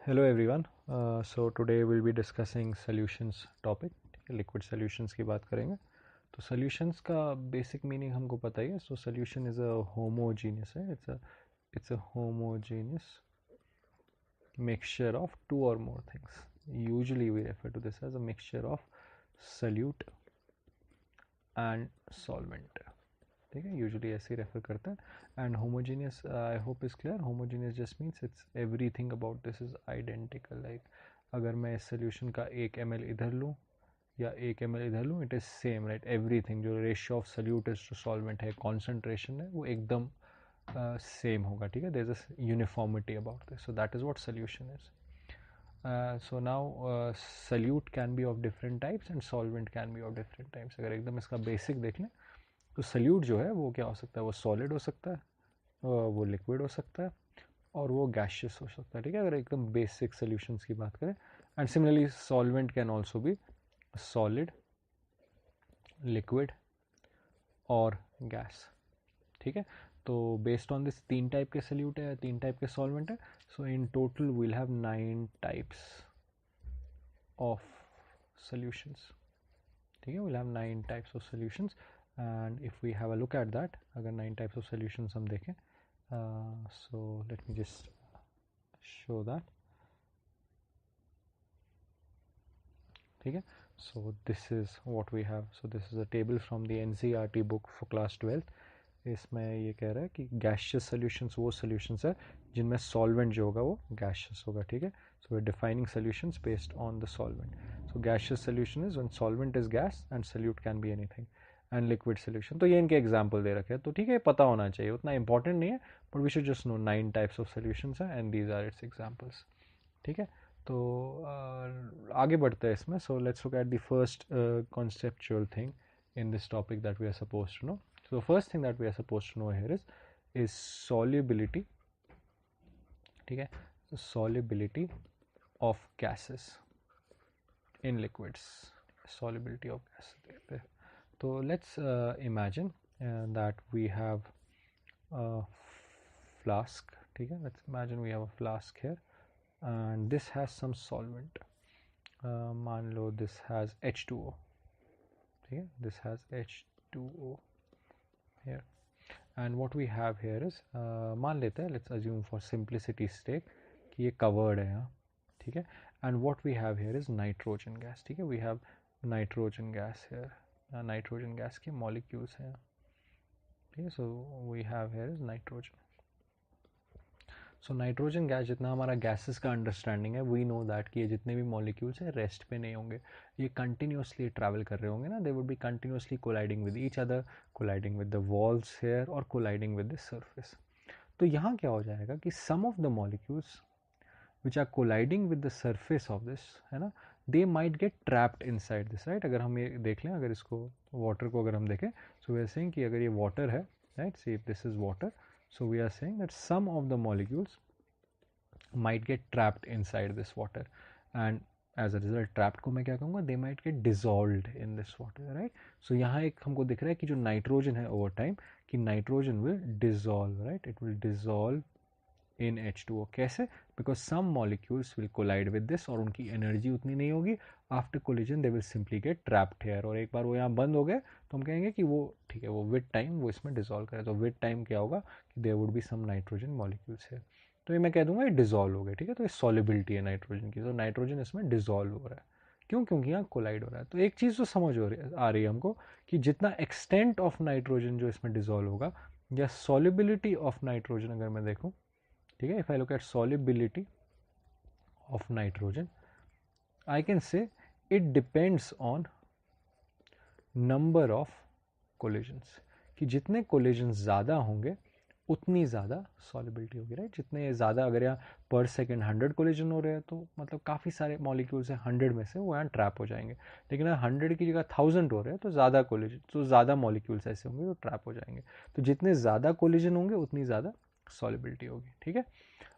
Hello everyone. So today we'll be discussing solutions topic. Liquid solutions की बात करेंगे. तो सॉल्यूशंस का बेसिक मीनिंग हमको पता ही है. So solution is a homogeneous है. it's a homogeneous mixture of two or more things. Usually we refer to this as a mixture of solute and solvent. ठीक है, यूजुअली ऐसे ही रेफर करता है. And homogeneous, I hope is clear. Homogeneous just means it's everything about this is identical. Like अगर मैं इस solution का 1 ml इधर लूँ या 1 ml इधर लूँ, it is same, right. Everything जो ratio of solute is to solvent है, कॉन्सेंट्रेशन है, वो एकदम सेम होगा. ठीक है, there is a uniformity about this. So that is what solution is. So now solute can be of different types and solvent can be of different types. अगर एकदम इसका बेसिक देख लें तो सल्यूट जो है वो क्या हो सकता है, वो सॉलिड हो सकता है, वो लिक्विड हो सकता है, और वो गैशियस हो सकता है. ठीक है, अगर एकदम बेसिक सॉल्यूशंस की बात करें. And similarly solvent can also be solid, liquid और गैस. ठीक है, तो बेस्ड ऑन दिस 3 टाइप के सल्यूट है, 3 टाइप के सॉल्वेंट है. So in total we'll have 9 types of solutions. ठीक है, we'll have 9 types of solutions. And if we have a look at that, अगर 9 types of solutions हम देखें, so let me just show that. ठीक है, so this is what we have. So this is a table from the NCERT book for class 12th. इसमें ये कह रहा है कि gaseous solutions वो solutions है जिनमें solvent जो होगा वो gaseous होगा. ठीक है, so we're defining solutions based on the solvent. So gaseous solution is when solvent is gas and solute can be anything. And liquid solution, तो ये इनके एग्जाम्पल दे रखे हैं. तो ठीक है, पता होना चाहिए, उतना इंपॉर्टेंट नहीं है, but we should just know 9 types of solutions हैं and these are its examples. ठीक है, तो आगे बढ़ते हैं इसमें. So let's look at the first conceptual thing in this topic that we are suppose to know. So first thing that we are suppose to know here is solubility. ठीक है, solubility of gases in liquids. Solubility of gases. So let's imagine that we have a flask. ठीक है, let's imagine we have a flask here and this has some solvent. मान लो this has H2O. ठीक है, this has H2O here and what we have here is मान लेते हैं, let's assume for simplicity sake कि ये covered है यहाँ. ठीक है, and what we have here is nitrogen gas. ठीक है, we have nitrogen gas here. Nitrogen gas के मॉलिक्यूल्स हैं. ठीक है, so we have here is nitrogen. So nitrogen gas, जितना हमारा गैसेस का अंडरस्टैंडिंग है, वी नो दैट कि ये जितने भी मॉलिक्यूल्स हैं रेस्ट पे नहीं होंगे, ये कंटिन्यूसली ट्रैवल कर रहे होंगे ना. They would be continuously colliding with each other, colliding with the walls here और कोलाइडिंग विद द सरफेस. तो यहाँ क्या हो जाएगा कि some of the molecules which are colliding with the surface of this, है ना, they might get trapped inside this, right. अगर हम ये देख लें, अगर इसको वाटर को अगर हम देखें, so we are saying कि अगर ये वाटर है, right, see if this is water, so we are saying that some of the molecules might get trapped inside this water and as a result trapped को मैं क्या कहूँगा, they might get dissolved in this water, right. so यहाँ एक हमको दिख रहा है कि जो नाइट्रोजन है over time कि nitrogen will dissolve, right, it will dissolve in H2O. कैसे? Because some molecules will collide with this और उनकी एनर्जी उतनी नहीं होगी. After collision they will simply get trapped here, और एक बार वो यहाँ बंद हो गए तो हम कहेंगे कि वो ठीक है, वो विद टाइम वो इसमें डिजोल्व करे. तो विद टाइम क्या होगा कि there would be some nitrogen molecules है, तो ये मैं कह दूंगा ये डिजोल्व हो गए. ठीक है, तो ये सॉल्युबिलिटी है नाइट्रोजन की. तो नाइट्रोजन इसमें डिजोल्व हो रहा है. क्यों? क्योंकि यहाँ कोलाइड हो रहा है. तो एक चीज़ तो समझ आ रही है हमको कि जितना एक्सटेंट ऑफ नाइट्रोजन जो इसमें डिजोल्व होगा, या सॉल्युबिलिटी ऑफ नाइट्रोजन अगर मैं देखूँ, ठीक है, if I look at solubility of nitrogen, I can से it depends on number of collisions, कि जितने कोलिजन्स ज़्यादा होंगे उतनी ज़्यादा सॉल्युबिलिटी होगी, राइट. जितने ज़्यादा, अगर यहाँ पर सेकेंड 100 कोलिजन हो रहे हैं तो मतलब काफ़ी सारे मॉलिक्यूल्स हैं 100 में से, वो यहाँ ट्रैप हो जाएंगे. लेकिन अगर 100 की जगह 1000 हो रहे हैं तो ज़्यादा कोलिजन, तो ज़्यादा मॉलिक्यूल्स ऐसे होंगे जो ट्रैप हो जाएंगे. तो जितने ज़्यादा कोलिजन होंगे उतनी ज़्यादा सॉल्युबिलिटी होगी. ठीक है,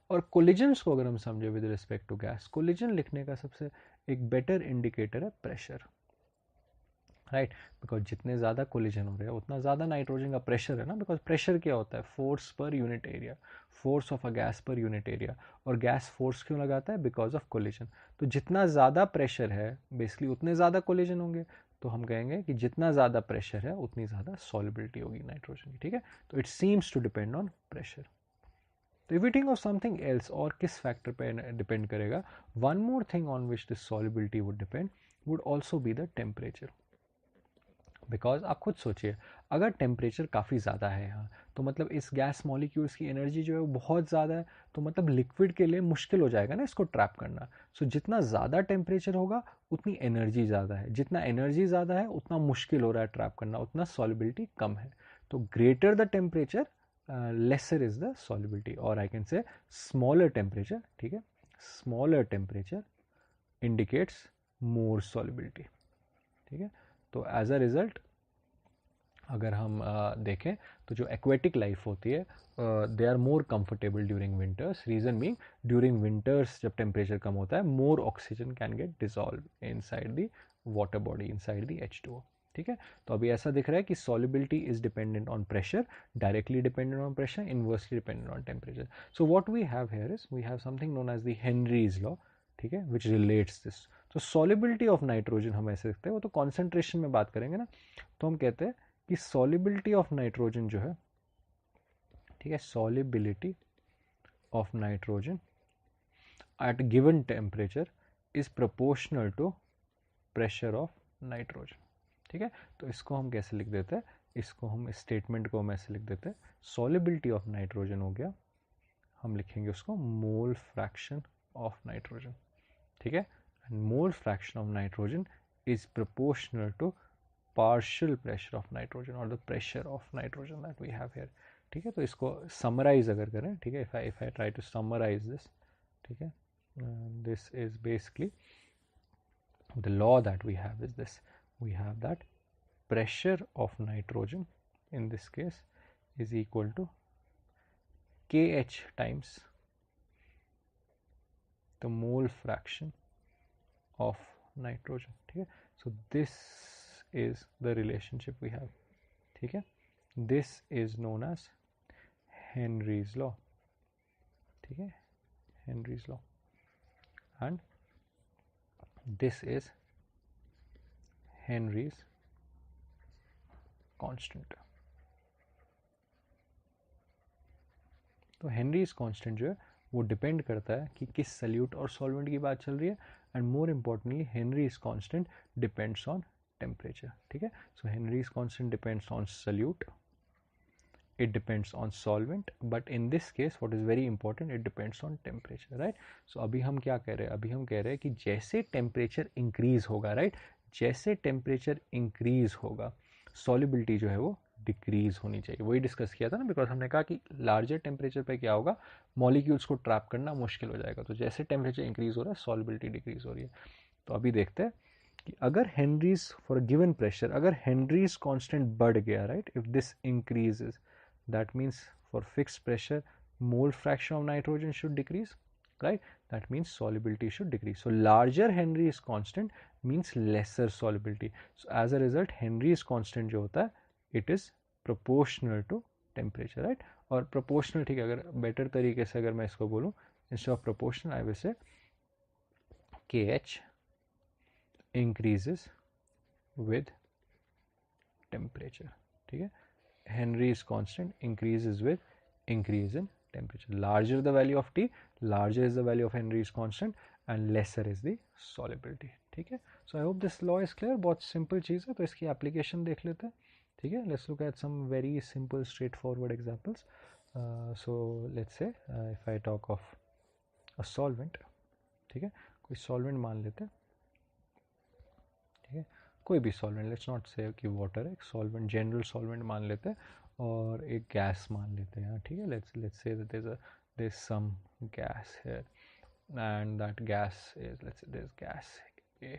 और कोलिजन्स को अगर हम समझे with respect to gas, collision लिखने का सबसे एक बेटर इंडिकेटर है प्रेशर. राइट, बिकॉज जितने ज़्यादा कोलिजन हो रहे हैं उतना ज़्यादा नाइट्रोजन का प्रेशर है ना, बिकॉज प्रेशर क्या होता है, force per unit area, force of a gas per unit area, और गैस फोर्स क्यों लगाता है, बिकॉज ऑफ कोलिजन। तो जितना ज़्यादा प्रेशर है बेसिकली उतने ज़्यादा कोलिजन होंगे, तो हम कहेंगे कि जितना ज़्यादा प्रेशर है उतनी ज़्यादा सॉल्युबिलिटी होगी नाइट्रोजन की, ठीक है। तो it seems to depend on pressure. तो if you think of something else, और किस फैक्टर पे डिपेंड करेगा, one more thing on which this solubility would depend would also be the temperature. Because आप खुद सोचिए, अगर टेम्परेचर काफ़ी ज़्यादा है यहाँ, तो मतलब इस गैस मॉलिक्यूल्स की एनर्जी जो है वो बहुत ज़्यादा है, तो मतलब लिक्विड के लिए मुश्किल हो जाएगा ना इसको ट्रैप करना। सो जितना ज़्यादा टेम्परेचर होगा उतनी एनर्जी ज़्यादा है, जितना एनर्जी ज़्यादा है उतना मुश्किल हो रहा है ट्रैप करना, उतना सॉल्युबिलिटी कम है। तो greater the temperature lesser is the solubility, और I can say smaller temperature, ठीक है, smaller temperature indicates more solubility, ठीक है। तो एज अ रिजल्ट अगर हम देखें तो जो एक्वेटिक लाइफ होती है they are more comfortable during winters, reason meaning during winters जब टेम्परेचर कम होता है more oxygen can get dissolve inside the water body, inside the H2O, ठीक है। तो अभी ऐसा दिख रहा है कि solubility is dependent on pressure, directly dependent on pressure, inversely dependent on temperature. So what we have here is we have something known as the Henry's law, ठीक है, विच रिलेट्स दिस। तो सॉल्युबिलिटी ऑफ नाइट्रोजन हम ऐसे देखते हैं, वो तो concentration में बात करेंगे ना, तो हम कहते हैं कि सॉल्युबिलिटी ऑफ नाइट्रोजन जो है, ठीक है, solubility of nitrogen at given temperature is proportional to pressure of nitrogen, ठीक है। तो इसको हम कैसे लिख देते हैं, इसको हम स्टेटमेंट को हम ऐसे लिख देते हैं, सॉल्युबिलिटी ऑफ नाइट्रोजन हो गया, हम लिखेंगे उसको मोल फ्रैक्शन ऑफ नाइट्रोजन, ठीक है, and mole fraction of nitrogen is proportional to partial pressure of nitrogen or the pressure of nitrogen that we have here, ठीक है। तो इसको समराइज अगर करें, ठीक है, if I try to summarize this, ठीक है, this is basically the law that we have is this, we have that pressure of nitrogen in this case is equal to kH times the mole fraction of nitrogen, ठीक है। so this is the relationship we have, ठीक है, this is known as Henry's law, ठीक है, Henry's law, and this is Henry's constant। तो Henrys constant जो है वो डिपेंड करता है कि किस सल्यूट और सॉल्वेंट की बात चल रही है, and more importantly Henry's constant depends on temperature, ठीक है। So Henry's constant depends on solute, it depends on solvent, but in this case what is very important, it depends on temperature, right? So अभी हम क्या कह रहे हैं, अभी हम कह रहे हैं कि जैसे टेम्परेचर इंक्रीज होगा, राइट, जैसे टेम्परेचर इंक्रीज होगा सॉल्युबिलिटी जो है वो डिक्रीज होनी चाहिए, वही डिस्कस किया था ना, बिकॉज हमने कहा कि लार्जर टेम्परेचर पे क्या होगा, मॉलिक्यूल्स को ट्रैप करना मुश्किल हो जाएगा, तो जैसे टेम्परेचर इंक्रीज हो रहा है सॉल्युबिलिटी डिक्रीज हो रही है। तो अभी देखते हैं कि अगर Henrys for a given pressure, अगर हेनरीज कांस्टेंट बढ़ गया, right, if this increases, that means for fixed pressure mole fraction of nitrogen should decrease, right, that means solubility should decrease. So larger Henry's constant means lesser solubility, so as a result Henry's constant जो होता है it is proportional to temperature, right, और proportional, ठीक है, अगर better तरीके से अगर मैं इसको बोलूँ, instead of proportional I will say KH increases with temperature, ठीक है, Henry's constant increases with increase in temperature. Larger the value of T, larger is the value of Henry's constant and lesser is the solubility, ठीक है। So I hope this law is clear, बहुत simple चीज़ है, तो इसकी application देख लेते हैं, ठीक है। Let's look at some very simple straightforward examples. So let's say if I talk of a solvent, ठीक है, कोई solvent मान लेते हैं, ठीक है, कोई भी सॉल्वेंट, लेट्स नॉट से कि वाटर है, एक सॉल्वेंट, जनरल सॉल्वेंट मान लेते हैं, और एक गैस मान लेते हैं, ठीक है, let's say that there is some gas here and that gas is, let's say there is gas A,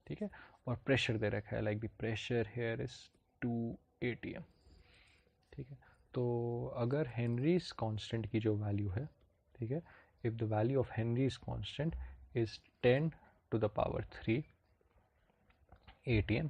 ठीक है, और प्रेशर दे रखा है, like the pressure here is 2 atm, ठीक है। तो अगर हेनरीज कांस्टेंट की जो वैल्यू है, ठीक है, if the value of Henry's constant is 10 to the power 3 atm,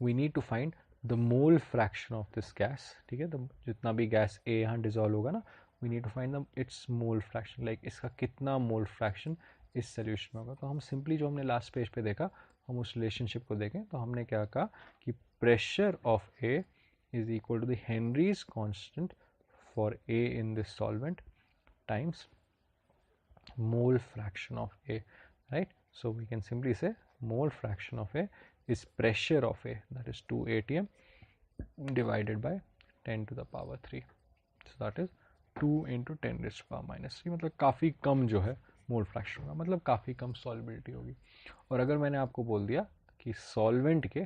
we need to find the mole fraction of this gas, ठीक है, जितना भी गैस ए यहाँ डिजोल्व होगा ना, we need to find the its mole fraction, like इसका कितना mole fraction इस सोल्यूशन में होगा। तो हम सिंपली जो हमने लास्ट पेज पे देखा, हम उस रिलेशनशिप को देखें तो हमने क्या कहा कि pressure of A is equal to the Henry's constant for A in this solvent times mole fraction of A, right? So we can simply say mole fraction of A is pressure of A, that is 2 atm divided by 10 to the power 3, so that is 2 into 10 raised to power minus 3, मतलब काफ़ी कम जो है mole fraction होगा, मतलब काफ़ी कम सॉल्बिलिटी होगी। और अगर मैंने आपको बोल दिया कि सॉल्वेंट के,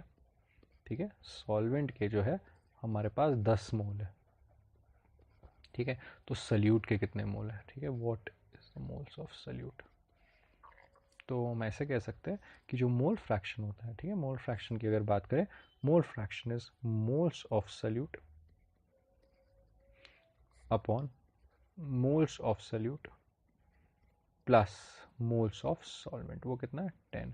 ठीक है, सॉल्वेंट के जो है हमारे पास 10 मोल है, ठीक है, तो सल्यूट के कितने मोल है, ठीक है, what is the moles of solute. तो हम ऐसे कह सकते हैं कि जो मोल फ्रैक्शन होता है, ठीक है, मोल फ्रैक्शन की अगर बात करें, mole fraction is moles of solute upon moles of solute plus moles of solvent, वो कितना है 10,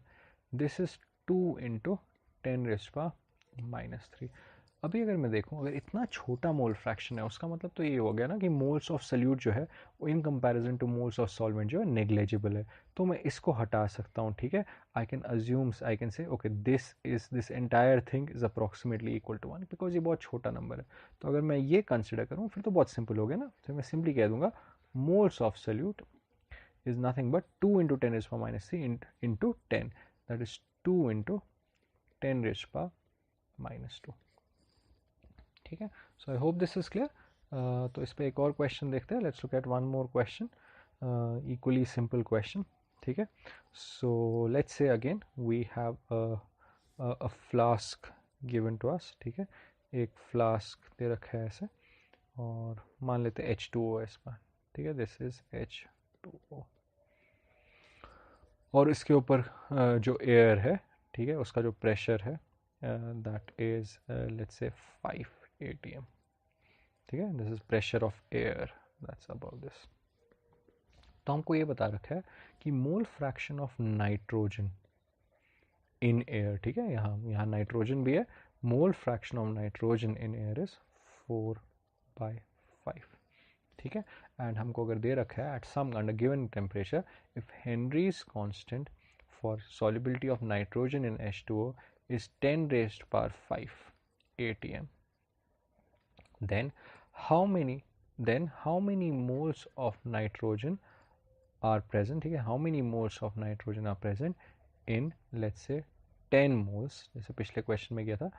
this is 2 into 10 rays power minus 3। अभी अगर मैं देखूं, अगर इतना छोटा मोल फ्रैक्शन है, उसका मतलब तो ये हो गया ना कि मोल्स ऑफ सल्यूट जो है वो in comparison two moles of solvent जो है नेग्लेजिबल है, तो मैं इसको हटा सकता हूँ, ठीक है, I can assume, I can say okay this entire thing is approximately equal to 1, because ये बहुत छोटा नंबर है। तो अगर मैं ये कंसिडर करूँ फिर तो बहुत सिंपल हो गया ना, तो मैं सिंपली कह दूंगा moles of solute is nothing but 2 into 10 raised to power minus 3 into 10, that is 2 into 10 raised to power minus 2, ठीक है। So I hope this is clear. तो इस पर एक और क्वेश्चन देखते हैं, let's look at one more question, equally simple question, ठीक है। So let's say again we have a flask given to us, ठीक है, एक फ्लास्क दे रखा है ऐसे, और मान लेते हैं H2O है इसमें, ठीक है, दिस इज H2O, और इसके ऊपर जो एयर है, ठीक है, उसका जो प्रेशर है दैट इज लेट्स से 5 atm, ठीक है, this is pressure of air, that's about this. तो हमको ये बता रखा है कि मोल fraction of nitrogen in air, ठीक है, यहाँ नाइट्रोजन भी है, मोल fraction of nitrogen in air is 4/5, ठीक है, एंड हमको अगर दे रखा है at sum under given temperature, if Henrys constant for solubility of nitrogen in H2O is 10 raised to power 5 atm, then how many moles of nitrogen are present, ठीक है, how many moles of nitrogen are present in let's say 10 moles, जैसे पिछले question में गया था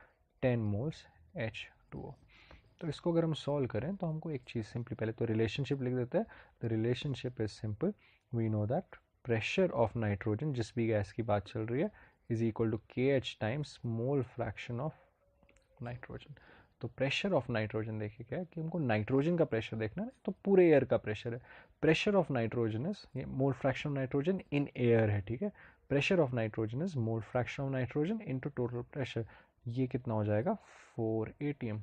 10 moles H2O। तो इसको अगर हम सॉल्व करें तो हमको एक चीज़ सिंपली पहले तो रिलेशनशिप लिख देते हैं, the relationship is simple, we know that pressure of nitrogen, जिस भी गैस की बात चल रही है, is equal to KH times mole fraction of nitrogen. तो प्रेशर ऑफ नाइट्रोजन देखिए क्या है कि हमको नाइट्रोजन का प्रेशर देखना है, तो पूरे एयर का प्रेशर है, प्रेशर ऑफ नाइट्रोजन इज, ये मोल fraction of nitrogen in air है, ठीक है, pressure of nitrogen is mole fraction of nitrogen into total pressure, ये कितना हो जाएगा 4 atm,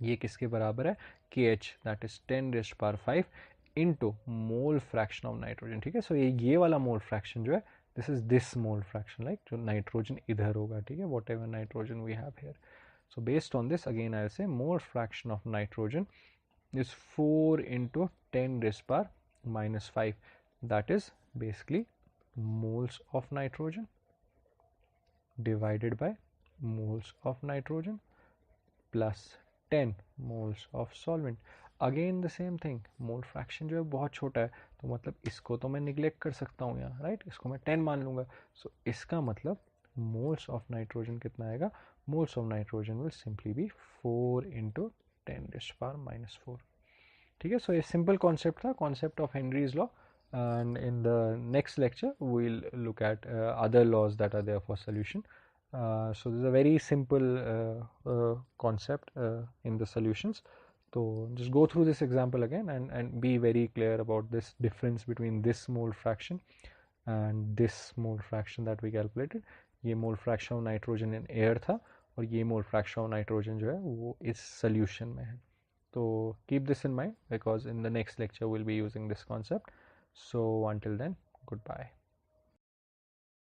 ये किसके बराबर है KH, that is 10 raised to power 5 into mole fraction of nitrogen, ठीक है। सो ये वाला मोल फ्रैक्शन जो है, this is this mole fraction, like जो नाइट्रोजन इधर होगा, ठीक है, whatever nitrogen we have here. So based on this again I say mole fraction of nitrogen is 4 into 10 raised to power minus 5, that is basically moles of nitrogen divided by moles of nitrogen plus 10 moles of solvent, again the same thing, mole fraction जो है बहुत छोटा है, तो मतलब इसको तो मैं निगलेक्ट कर सकता हूँ यहाँ, राइट, इसको मैं 10 मान लूँगा। सो इसका मतलब मोल्स ऑफ नाइट्रोजन कितना आएगा, moles of nitrogen will simply be 4 into 10 raised to power minus 4, ठीक है। सो ये सिंपल कॉन्सेप्ट था, concept of Henry's law, and in the next lecture we'll look at other laws that are there for solution. So this is a very simple concept in the solutions. So just go through this example again and be very clear about this difference between this mole fraction and this mole fraction that we calculated. ये mole fraction of nitrogen in air था, और ये mole fraction of nitrogen जो है वो इस solution में है। So keep this in mind because in the next lecture we'll be using this concept. So until then, goodbye.